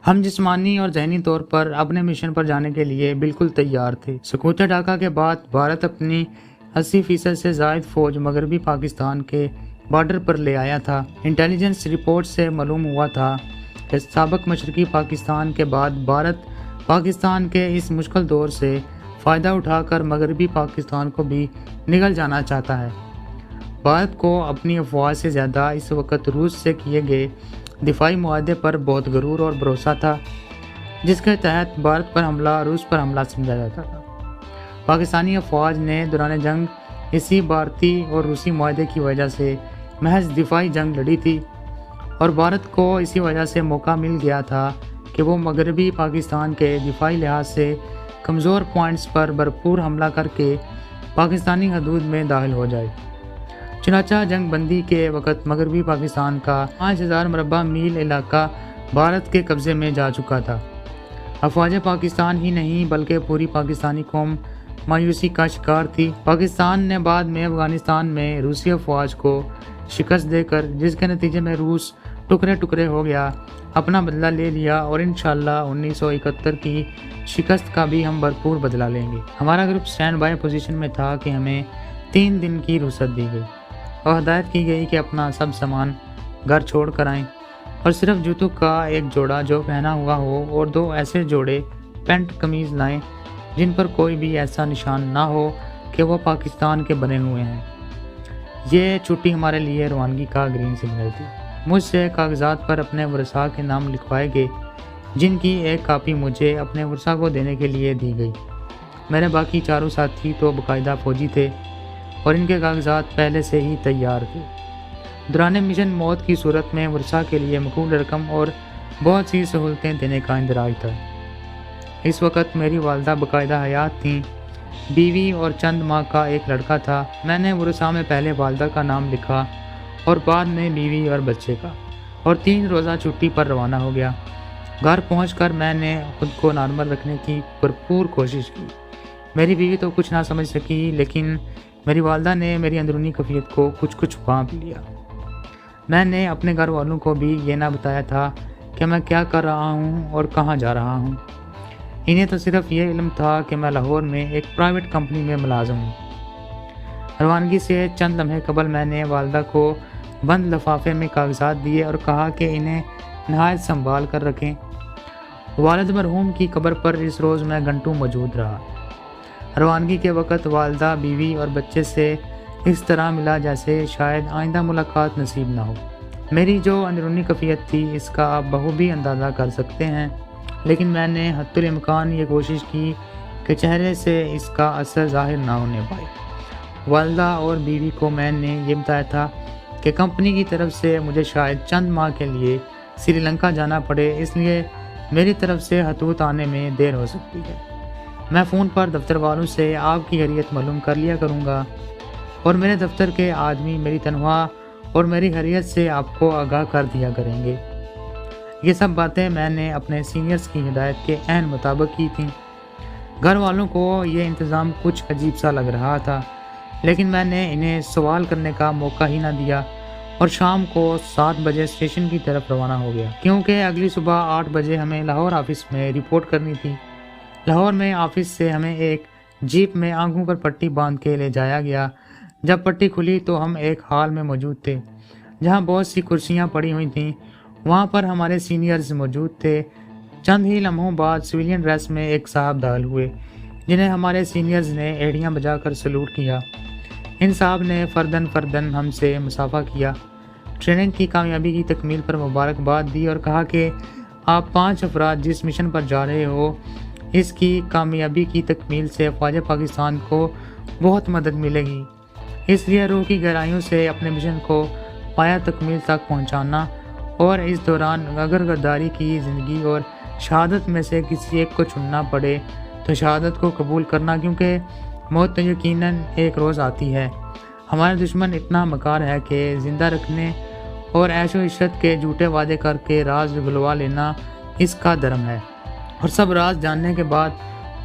ہم جسمانی اور ذہنی طور پر اپنے مشن پر جانے کے لیے بالکل تیار تھے۔ سقوط ڈھاکہ کے بعد بھارت اپنی 80% سے زائد فوج مغربی پاکستان کے بارڈر پر لے آیا تھا۔ انٹیلیجنس رپورٹ سے معلوم ہوا تھا کہ سابق مشرقی پاکستان کے بعد بھارت پاکستان کے اس مشکل دور سے فائدہ اٹھا کر مغربی پاکستان کو بھی نگل جانا چاہتا ہے۔ بھارت کو اپنی افواج سے زیادہ اس وقت روس سے کیے گئے دفاعی معاہدے پر بہت غرور اور بھروسہ تھا، جس کے تحت بھارت پر حملہ روس پر حملہ سمجھا جاتا تھا۔ پاکستانی افواج نے دوران جنگ اسی بھارتی اور روسی معاہدے کی وجہ سے محض دفاعی جنگ لڑی تھی، اور بھارت کو اسی وجہ سے موقع مل گیا تھا کہ وہ مغربی پاکستان کے دفاعی لحاظ سے کمزور پوائنٹس پر بھرپور حملہ کر کے پاکستانی حدود میں داخل ہو جائے۔ چنانچہ جنگ بندی کے وقت مغربی پاکستان کا 5000 مربع میل علاقہ بھارت کے قبضے میں جا چکا تھا۔ افواج پاکستان ہی نہیں بلکہ پوری پاکستانی قوم مایوسی کا شکار تھی۔ پاکستان نے بعد میں افغانستان میں روسی افواج کو شکست دے کر، جس کے نتیجے میں روس ٹکڑے ٹکڑے ہو گیا، اپنا بدلہ لے لیا، اور انشاءاللہ 1971 کی شکست کا بھی ہم بھرپور بدلہ لیں گے۔ ہمارا گروپ سٹینڈ بائی پوزیشن میں تھا کہ ہمیں 3 دن کی رخصت دی گئی اور ہدایت کی گئی کہ اپنا سب سامان گھر چھوڑ کر آئیں، اور صرف جوتوں کا ایک جوڑا جو پہنا ہوا ہو اور 2 ایسے جوڑے پینٹ قمیض لائیں جن پر کوئی بھی ایسا نشان نہ ہو کہ وہ پاکستان کے بنے ہوئے ہیں۔ یہ چھٹی ہمارے لیے روانگی کا گرین سگنل تھی۔ مجھ سے کاغذات پر اپنے ورثاء کے نام لکھوائے گئے، جن کی ایک کاپی مجھے اپنے ورثاء کو دینے کے لیے دی گئی۔ میرے باقی 4 ساتھی تو باقاعدہ فوجی تھے اور ان کے کاغذات پہلے سے ہی تیار تھے۔ دوران مشن موت کی صورت میں ورثاء کے لیے مقبول رقم اور بہت سی سہولتیں دینے کا اندراج تھا۔ اس وقت میری والدہ باقاعدہ حیات تھیں، بیوی اور چند ماہ کا ایک لڑکا تھا۔ میں نے ورثاء میں پہلے والدہ کا نام لکھا اور بعد میں بیوی اور بچے کا، اور 3 روزہ چھٹی پر روانہ ہو گیا۔ گھر پہنچ کر میں نے خود کو نارمل رکھنے کی بھرپور کوشش کی۔ میری بیوی تو کچھ نہ سمجھ سکی، لیکن میری والدہ نے میری اندرونی کیفیت کو کچھ بھانپ لیا۔ میں نے اپنے گھر والوں کو بھی یہ نہ بتایا تھا کہ میں کیا کر رہا ہوں اور کہاں جا رہا ہوں۔ انہیں تو صرف یہ علم تھا کہ میں لاہور میں ایک پرائیویٹ کمپنی میں ملازم ہوں۔ روانگی سے چند لمحے قبل میں نے والدہ کو بند لفافے میں کاغذات دیے اور کہا کہ انہیں نہایت سنبھال کر رکھیں۔ والد مرحوم کی قبر پر اس روز میں گھنٹوں موجود رہا۔ روانگی کے وقت والدہ، بیوی اور بچے سے اس طرح ملا جیسے شاید آئندہ ملاقات نصیب نہ ہو۔ میری جو اندرونی کیفیت تھی اس کا آپ بخوبی اندازہ کر سکتے ہیں، لیکن میں نے حد الامکان یہ کوشش کی کہ چہرے سے اس کا اثر ظاہر نہ ہونے پائے۔ والدہ اور بیوی کو میں نے یہ بتایا تھا کہ کمپنی کی طرف سے مجھے شاید چند ماہ کے لیے سری لنکا جانا پڑے، اس لیے میری طرف سے خطوط آنے میں دیر ہو سکتی ہے۔ میں فون پر دفتر والوں سے آپ کی خیریت معلوم کر لیا کروں گا، اور میرے دفتر کے آدمی میری تنخواہ اور میری خیریت سے آپ کو آگاہ کر دیا کریں گے۔ یہ سب باتیں میں نے اپنے سینئرز کی ہدایت کے عین مطابق کی تھیں۔ گھر والوں کو یہ انتظام کچھ عجیب سا لگ رہا تھا، لیکن میں نے انہیں سوال کرنے کا موقع ہی نہ دیا اور شام کو 7 بجے اسٹیشن کی طرف روانہ ہو گیا، کیونکہ اگلی صبح 8 بجے ہمیں لاہور آفس میں رپورٹ کرنی تھی۔ لاہور میں آفس سے ہمیں ایک جیپ میں آنکھوں پر پٹی باندھ کے لے جایا گیا۔ جب پٹی کھلی تو ہم ایک ہال میں موجود تھے جہاں بہت سی کرسیاں پڑی ہوئی تھیں۔ وہاں پر ہمارے سینئرز موجود تھے۔ چند ہی لمحوں بعد سویلین ڈریس میں ایک صاحب داخل ہوئے، جنہیں ہمارے سینئرز نے ایڑیاں بجا کر سلوٹ کیا۔ ان صاحب نے فردن ہم سے مصافحہ کیا، ٹریننگ کی کامیابی کی تکمیل پر مبارکباد دی اور کہا کہ آپ 5 افراد جس مشن پر جا رہے ہو، اس کی کامیابی کی تکمیل سے افواج پاکستان کو بہت مدد ملے گی، اس لیے روح کی گہرائیوں سے اپنے مشن کو پایہ تکمیل تک پہنچانا، اور اس دوران اگر غداری کی زندگی اور شہادت میں سے کسی ایک کو چننا پڑے تو شہادت کو قبول کرنا، کیونکہ موت تو یقیناً ایک روز آتی ہے۔ ہمارا دشمن اتنا مکار ہے کہ زندہ رکھنے اور عیش و عشرت کے جھوٹے وعدے کر کے راز گلوا لینا اس کا دھرم ہے، اور سب راز جاننے کے بعد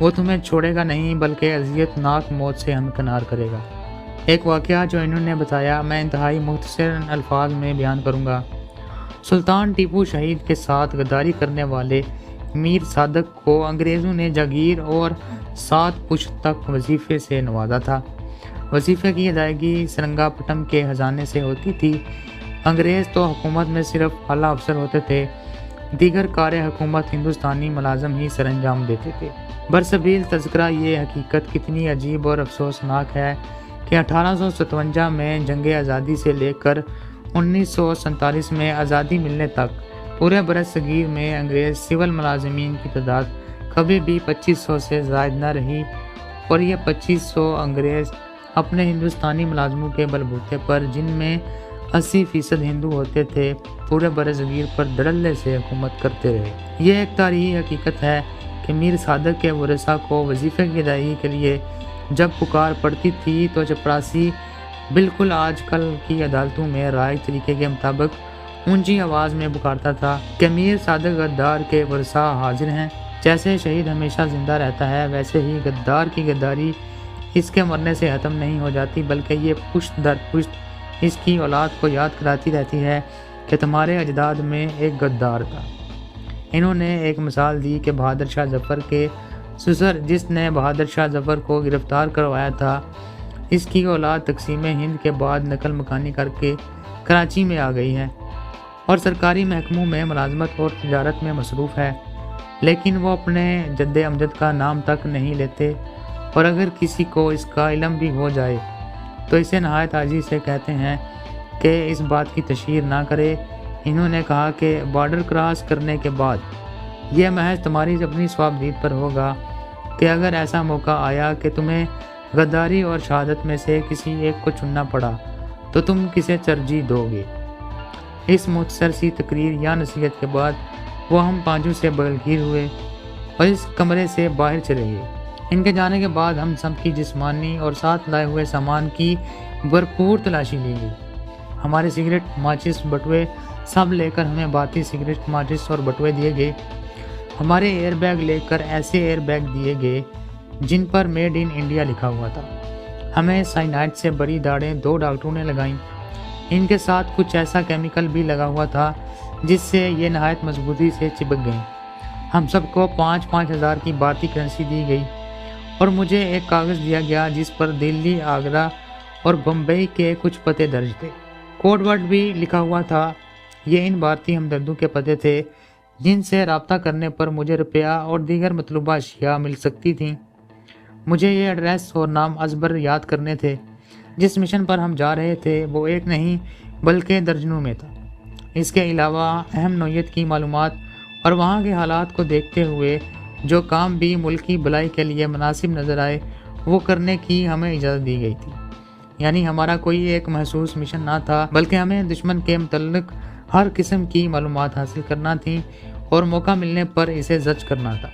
وہ تمہیں چھوڑے گا نہیں بلکہ اذیت ناک موت سے ہمکنار کرے گا۔ ایک واقعہ جو انہوں نے بتایا میں انتہائی مختصر الفاظ میں بیان کروں گا۔ سلطان ٹیپو شہید کے ساتھ غداری کرنے والے میر صادق کو انگریزوں نے جاگیر اور 7 پشت تک وظیفے سے نوازا تھا۔ وظیفے کی ادائیگی سرنگا پٹم کے خزانے سے ہوتی تھی۔ انگریز تو حکومت میں صرف اعلیٰ افسر ہوتے تھے، دیگر کار حکومت ہندوستانی ملازم ہی سر انجام دیتے تھے۔ برسبیل تذکرہ یہ حقیقت کتنی عجیب اور افسوسناک ہے کہ 1857 میں جنگ آزادی سے لے کر 1947 میں آزادی ملنے تک پورے برصغیر میں انگریز سول ملازمین کی تعداد کبھی بھی 2500 سے زائد نہ رہی، اور یہ 2500 انگریز اپنے ہندوستانی ملازموں کے بلبوتے پر، جن میں 80% ہندو ہوتے تھے، پورے برصغیر پر دھڑلے سے حکومت کرتے رہے۔ یہ ایک تاریخی حقیقت ہے کہ میر صادق کے ورثاء کو وظیفے کی ادائیگی کے لیے جب پکار پڑتی تھی تو چپراسی بالکل آج کل کی عدالتوں میں رائج طریقے کے مطابق اونچی آواز میں پکارتا تھا کہ میر صادق غدار کے ورثاء حاضر ہیں۔ جیسے شہید ہمیشہ زندہ رہتا ہے، ویسے ہی غدار کی غداری اس کے مرنے سے ختم نہیں ہو جاتی، بلکہ یہ پشت در پشت اس کی اولاد کو یاد کراتی رہتی ہے کہ تمہارے اجداد میں ایک غدار تھا۔ انہوں نے ایک مثال دی کہ بہادر شاہ ظفر کے سسر، جس نے بہادر شاہ ظفر کو گرفتار کروایا تھا، اس کی اولاد تقسیم ہند کے بعد نقل مکانی کر کے کراچی میں آ گئی ہے اور سرکاری محکموں میں ملازمت اور تجارت میں مصروف ہے، لیکن وہ اپنے جد امجد کا نام تک نہیں لیتے، اور اگر کسی کو اس کا علم بھی ہو جائے تو اسے نہایت عاجزی سے کہتے ہیں کہ اس بات کی تشہیر نہ کرے۔ انہوں نے کہا کہ بارڈر کراس کرنے کے بعد یہ محض تمہاری اپنی ثوابدید پر ہوگا کہ اگر ایسا موقع آیا کہ تمہیں غداری اور شہادت میں سے کسی ایک کو چننا پڑا تو تم کسے ترجیح دو گے۔ اس مختصر سی تقریر یا نصیحت کے بعد وہ ہم پانچوں سے بغلگیر ہوئے اور اس کمرے سے باہر چلے گئے۔ ان کے جانے کے بعد ہم سب کی جسمانی اور ساتھ لائے ہوئے سامان کی بھرپور تلاشی لی گئی۔ ہمارے سگریٹ، ماچس، بٹوے سب لے کر ہمیں باتی سگریٹ، ماچس اور بٹوے دیے گئے۔ ہمارے ایئر بیگ لے کر ایسے ایئر بیگ دیے گئے جن پر میڈ ان انڈیا لکھا ہوا تھا۔ ہمیں سائنائڈ سے بڑی داڑیں 2 ڈاکٹروں نے لگائیں۔ ان کے ساتھ کچھ ایسا کیمیکل بھی لگا ہوا تھا جس سے یہ نہایت مضبوطی سے چپک گئیں۔ ہم سب کو 5-5 ہزار کی بھارتی کرنسی دی گئی اور مجھے ایک کاغذ دیا گیا جس پر دلی، آگرہ اور بمبئی کے کچھ پتے درج تھے۔ کوڈ ورڈ بھی لکھا ہوا تھا۔ یہ ان بھارتی ہمدردوں کے پتے تھے جن سے رابطہ کرنے پر مجھے روپیہ اور دیگر مطلوبہ اشیاء مل سکتی تھیں۔ مجھے یہ ایڈریس اور نام ازبر یاد کرنے تھے۔ جس مشن پر ہم جا رہے تھے وہ ایک نہیں بلکہ درجنوں میں تھا۔ اس کے علاوہ اہم نوعیت کی معلومات اور وہاں کے حالات کو دیکھتے ہوئے جو کام بھی ملک کی بھلائی کے لیے مناسب نظر آئے وہ کرنے کی ہمیں اجازت دی گئی تھی۔ یعنی ہمارا کوئی ایک محسوس مشن نہ تھا، بلکہ ہمیں دشمن کے متعلق ہر قسم کی معلومات حاصل کرنا تھی اور موقع ملنے پر اسے زج کرنا تھا۔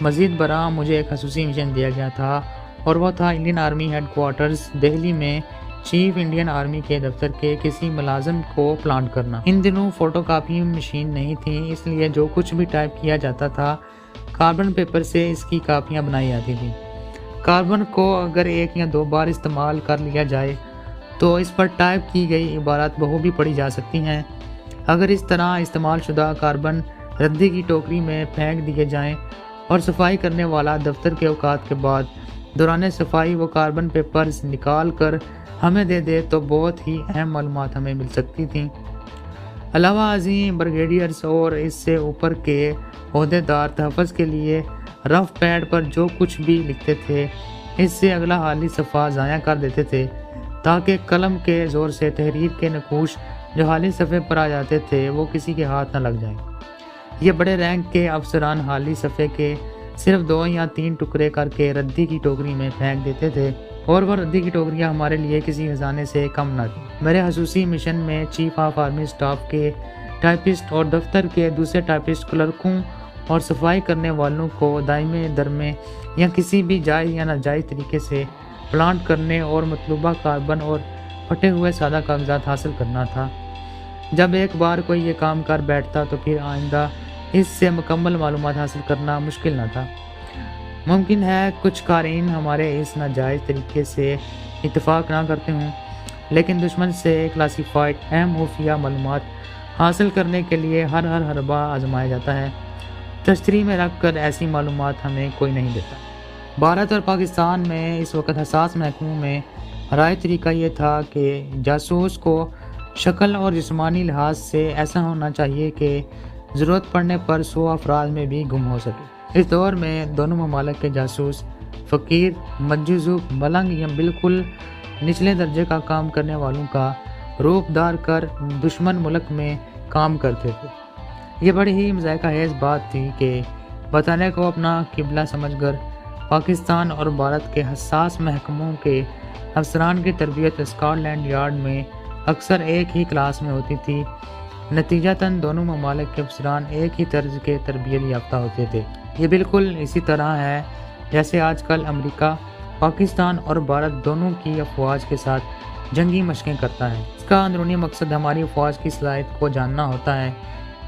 مزید برآں مجھے ایک خصوصی مشن دیا گیا تھا اور وہ تھا Indian army headquarters Delhi میں چیف انڈین آرمی کے دفتر کے کسی ملازم کو پلانٹ کرنا۔ ان دنوں فوٹو کاپی مشین نہیں تھی، اس لیے جو کچھ بھی ٹائپ کیا جاتا تھا کاربن پیپر سے اس کی کاپیاں بنائی جاتی تھیں۔ کاربن کو اگر 1 یا 2 بار استعمال کر لیا جائے تو اس پر ٹائپ کی گئی عبارات بخوبی پڑھی جا سکتی ہیں۔ اگر اس طرح استعمال شدہ کاربن ردی کی ٹوکری میں پھینک دیے جائیں اور صفائی کرنے والا دفتر کے اوقات کے بعد دوران صفائی وہ کاربن پیپرز نکال کر ہمیں دے دے تو بہت ہی اہم معلومات ہمیں مل سکتی تھیں۔ علاوہ ازیں بریگیڈیئرز اور اس سے اوپر کے عہدے دار تحفظ کے لیے رف پیڈ پر جو کچھ بھی لکھتے تھے اس سے اگلا حالی صفحہ ضائع کر دیتے تھے تاکہ قلم کے زور سے تحریر کے نقوش جو حالی صفحے پر آ جاتے تھے وہ کسی کے ہاتھ نہ لگ جائیں۔ یہ بڑے رینک کے افسران حالی صفحے کے صرف 2 یا 3 ٹکڑے کر کے ردی کی ٹوکری میں پھینک دیتے تھے اور وہ ردی کی ٹوکریاں ہمارے لیے کسی خزانے سے کم نہ تھیں۔ میرے خصوصی مشن میں چیف آف آرمی اسٹاف کے ٹائپسٹ اور دفتر کے دوسرے ٹائپسٹ کلرکوں اور صفائی کرنے والوں کو دائمے درمے یا کسی بھی جائز یا ناجائز طریقے سے پلانٹ کرنے اور مطلوبہ کاربن اور پھٹے ہوئے سادہ کاغذات حاصل کرنا تھا۔ جب ایک بار کوئی یہ کام کر بیٹھتا تو پھر آئندہ اس سے مکمل معلومات حاصل کرنا مشکل نہ تھا۔ ممکن ہے کچھ قارئین ہمارے اس ناجائز طریقے سے اتفاق نہ کرتے ہوں، لیکن دشمن سے کلاسیفائڈ اہم خفیہ معلومات حاصل کرنے کے لیے ہر حربہ آزمایا جاتا ہے، تشتری میں رکھ کر ایسی معلومات ہمیں کوئی نہیں دیتا۔ بھارت اور پاکستان میں اس وقت حساس محکموں میں رائج طریقہ یہ تھا کہ جاسوس کو شکل اور جسمانی لحاظ سے ایسا ہونا چاہیے کہ ضرورت پڑنے پر 100 افراد میں بھی گم ہو سکے۔ اس دور میں دونوں ممالک کے جاسوس فقیر، مجذوب، ملنگ یا بالکل نچلے درجے کا کام کرنے والوں کا روپ دار کر دشمن ملک میں کام کرتے تھے۔ یہ بڑی ہی مضحکہ خیز بات تھی کہ برطانیہ کو اپنا قبلہ سمجھ کر پاکستان اور بھارت کے حساس محکموں کے افسران کی تربیت اسکاٹ لینڈ یارڈ میں اکثر ایک ہی کلاس میں ہوتی تھی۔ نتیجتاً دونوں ممالک کے افسران ایک ہی طرز کے تربیت یافتہ ہوتے تھے۔ یہ بالکل اسی طرح ہے جیسے آج کل امریکہ پاکستان اور بھارت دونوں کی افواج کے ساتھ جنگی مشقیں کرتا ہے۔ اس کا اندرونی مقصد ہماری افواج کی صلاحیت کو جاننا ہوتا ہے۔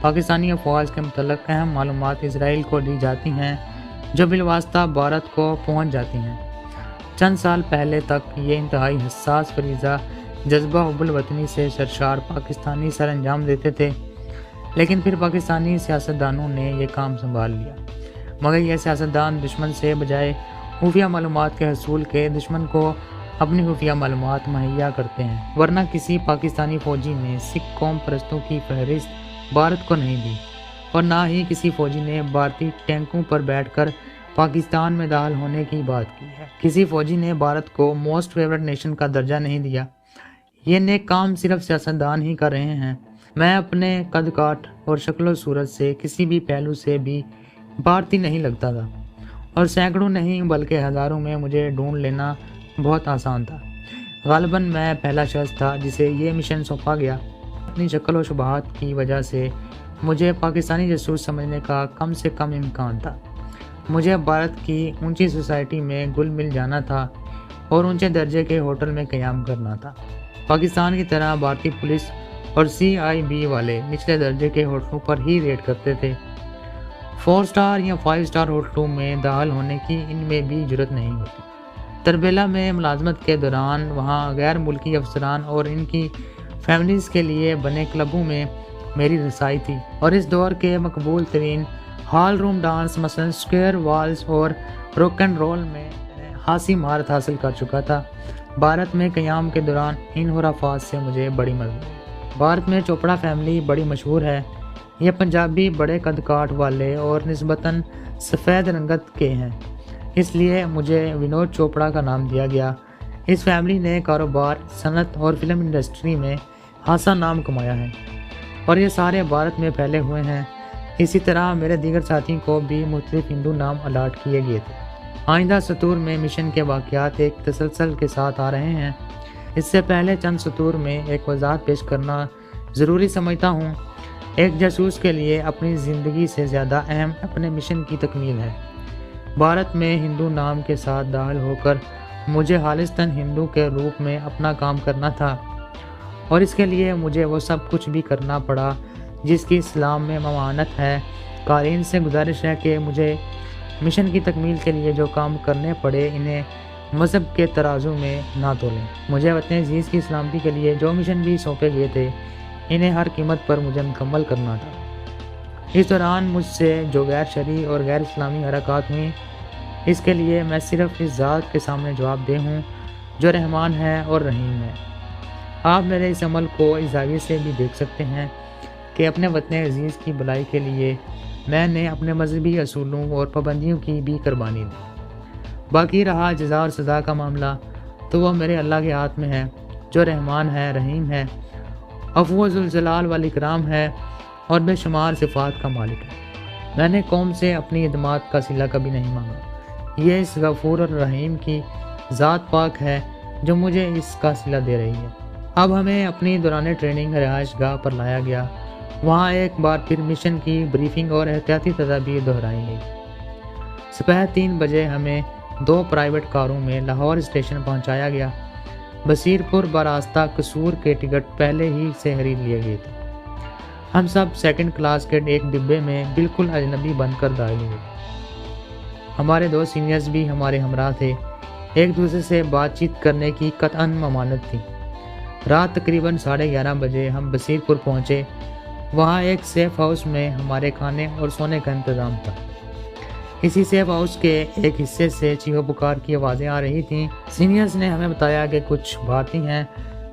پاکستانی افواج کے متعلق اہم معلومات اسرائیل کو دی جاتی ہیں جو بالواسطہ بھارت کو پہنچ جاتی ہیں۔ چند سال پہلے تک یہ انتہائی حساس فریضہ جذبہ حب الوطنی سے سرشار پاکستانی سر انجام دیتے تھے، لیکن پھر پاکستانی سیاستدانوں نے یہ کام سنبھال لیا، مگر یہ سیاستدان دشمن سے بجائے خفیہ معلومات کے حصول کے دشمن کو اپنی خفیہ معلومات مہیا کرتے ہیں، ورنہ کسی پاکستانی فوجی نے سکھ قوم پرستوں کی فہرست بھارت کو نہیں دی، اور نہ ہی کسی فوجی نے بھارتی ٹینکوں پر بیٹھ کر پاکستان میں داخل ہونے کی بات کی ہے۔ کسی فوجی نے بھارت کو موسٹ فیورٹ نیشن کا درجہ نہیں دیا۔ یہ نیک کام صرف سیاستدان ہی کر رہے ہیں۔ میں اپنے قد کاٹ اور شکل و صورت سے کسی بھی پہلو سے بھی بھارتی نہیں لگتا تھا، اور سینکڑوں نہیں بلکہ ہزاروں میں مجھے ڈھونڈ لینا بہت آسان تھا۔ غالباً میں پہلا شخص تھا جسے یہ مشن سونپا گیا۔ اپنی شکل و شبہات کی وجہ سے مجھے پاکستانی جاسوس سمجھنے کا کم سے کم امکان تھا۔ مجھے بھارت کی اونچی سوسائٹی میں گل مل جانا تھا اور اونچے درجے کے ہوٹل میں قیام کرنا تھا۔ پاکستان کی طرح بھارتی پولیس اور CIB والے نچلے درجے کے ہوٹلوں پر ہی ریڈ کرتے تھے۔ 4 سٹار یا 5 سٹار ہوٹلوں میں داخل ہونے کی ان میں بھی جرت نہیں ہوتی۔ تربیلا میں ملازمت کے دوران وہاں غیر ملکی افسران اور ان کی فیملیز کے لیے بنے کلبوں میں میری رسائی تھی، اور اس دور کے مقبول ترین ہال روم ڈانس مثلاً اسکوئر والز اور روک اینڈ رول میں خاصی مہارت حاصل کر چکا تھا۔ بھارت میں قیام کے دوران ان خرافات سے مجھے بڑی مدد ملی۔ بھارت میں چوپڑا فیملی بڑی مشہور ہے۔ یہ پنجابی بڑے قد کاٹ والے اور نسبتاً سفید رنگت کے ہیں، اس لیے مجھے ونود چوپڑا کا نام دیا گیا۔ اس فیملی نے کاروبار، صنعت اور فلم انڈسٹری میں خاصا نام کمایا ہے، اور یہ سارے بھارت میں پھیلے ہوئے ہیں۔ اسی طرح میرے دیگر ساتھیوں کو بھی مختلف ہندو نام الاٹ کیے گئے تھے۔ آئندہ سطور میں مشن کے واقعات ایک تسلسل کے ساتھ آ رہے ہیں۔ اس سے پہلے چند سطور میں ایک وضاحت پیش کرنا ضروری سمجھتا ہوں۔ ایک جاسوس کے لیے اپنی زندگی سے زیادہ اہم اپنے مشن کی تکمیل ہے۔ بھارت میں ہندو نام کے ساتھ داخل ہو کر مجھے خالصتاً ہندو کے روپ میں اپنا کام کرنا تھا، اور اس کے لیے مجھے وہ سب کچھ بھی کرنا پڑا جس کی اسلام میں ممانعت ہے۔ قارئین سے گزارش ہے کہ مجھے مشن کی تکمیل کے لیے جو کام کرنے پڑے انہیں مذہب کے ترازو میں نہ تولیں۔ مجھے وطن عزیز کی سلامتی کے لیے جو مشن بھی سونپے گئے تھے انہیں ہر قیمت پر مجھے مکمل کرنا تھا۔ اس دوران مجھ سے جو غیر شرعی اور غیر اسلامی حرکات ہوئیں، اس کے لیے میں صرف اس ذات کے سامنے جواب دہ ہوں جو رحمان ہے اور رحیم ہے۔ آپ میرے اس عمل کو اس زاویے سے بھی دیکھ سکتے ہیں کہ اپنے وطن عزیز کی بھلائی کے لیے میں نے اپنے مذہبی اصولوں اور پابندیوں کی بھی قربانی دی۔ باقی رہا جزا اور سزا کا معاملہ تو وہ میرے اللہ کے ہاتھ میں ہے جو رحمان ہے، رحیم ہے، عفو ذوالجلال والاکرام ہے اور بے شمار صفات کا مالک ہے۔ میں نے قوم سے اپنی خدمات کا صلہ کبھی نہیں مانگا۔ یہ اس غفور اور رحیم کی ذات پاک ہے جو مجھے اس کا صلہ دے رہی ہے۔ اب ہمیں اپنی دوران ٹریننگ رہائش گاہ پر لایا گیا۔ وہاں ایک بار پھر مشن کی بریفنگ اور احتیاطی تدابیر دہرائی گئی۔ صبح 3 بجے ہمیں 2 پرائیویٹ کاروں میں لاہور اسٹیشن پہنچایا گیا۔ بصیرپور براستہ قصور کے ٹکٹ پہلے ہی سے خرید لیے گئے تھے۔ ہم سب 2nd کلاس کے ایک ڈبے میں بالکل اجنبی بن کر داخل ہوئے۔ ہمارے 2 سینئرز بھی ہمارے ہمراہ تھے۔ ایک دوسرے سے بات چیت کرنے کی قطعاً ممانعت تھی۔ رات تقریباً 11:30 بجے ہم بصیرپور پہنچے۔ وہاں ایک سیف ہاؤس میں ہمارے کھانے اور سونے کا انتظام تھا۔ اسی سیف ہاؤس کے ایک حصے سے چیخو پکار کی آوازیں آ رہی تھیں۔ سینئرز نے ہمیں بتایا کہ کچھ بھارتی ہیں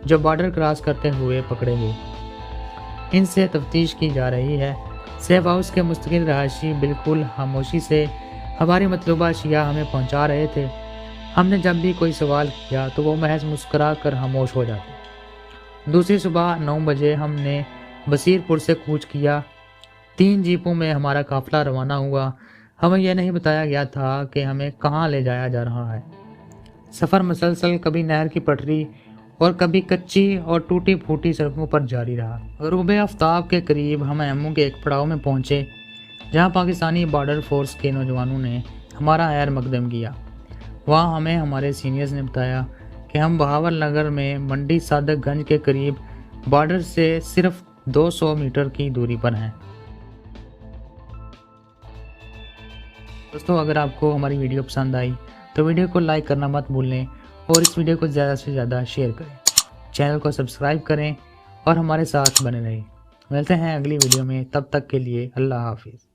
جو بارڈر کراس کرتے ہوئے پکڑے گئے، ان سے تفتیش کی جا رہی ہے۔ سیف ہاؤس کے مستقل رہائشی بالکل خاموشی سے ہماری مطلوبہ اشیاء ہمیں پہنچا رہے تھے۔ ہم نے جب بھی کوئی سوال کیا تو وہ محض مسکرا کر خاموش ہو جاتے۔ دوسری صبح 9 بجے ہم نے بصیر پور سے کوچ کیا۔ 3 جیپوں میں ہمارا قافلہ روانہ ہوا۔ ہمیں یہ نہیں بتایا گیا تھا کہ ہمیں کہاں لے جایا جا رہا ہے۔ سفر مسلسل کبھی نہر کی پٹری اور کبھی کچی اور ٹوٹی پھوٹی سڑکوں پر جاری رہا۔ غروب آفتاب کے قریب ہم ایمو کے ایک پڑاؤ میں پہنچے جہاں پاکستانی بارڈر فورس کے نوجوانوں نے ہمارا خیر مقدم کیا۔ وہاں ہمیں ہمارے سینئرز نے بتایا کہ ہم بہاول نگر میں منڈی صادق گنج کے قریب بارڈر سے صرف 200 میٹر کی دوری پر ہیں۔ دوستوں، اگر آپ کو ہماری ویڈیو پسند آئی تو ویڈیو کو لائک کرنا مت بھولیں اور اس ویڈیو کو زیادہ سے زیادہ شیئر کریں۔ چینل کو سبسکرائب کریں اور ہمارے ساتھ بنے رہیں۔ ملتے ہیں اگلی ویڈیو میں، تب تک کے لیے اللہ حافظ۔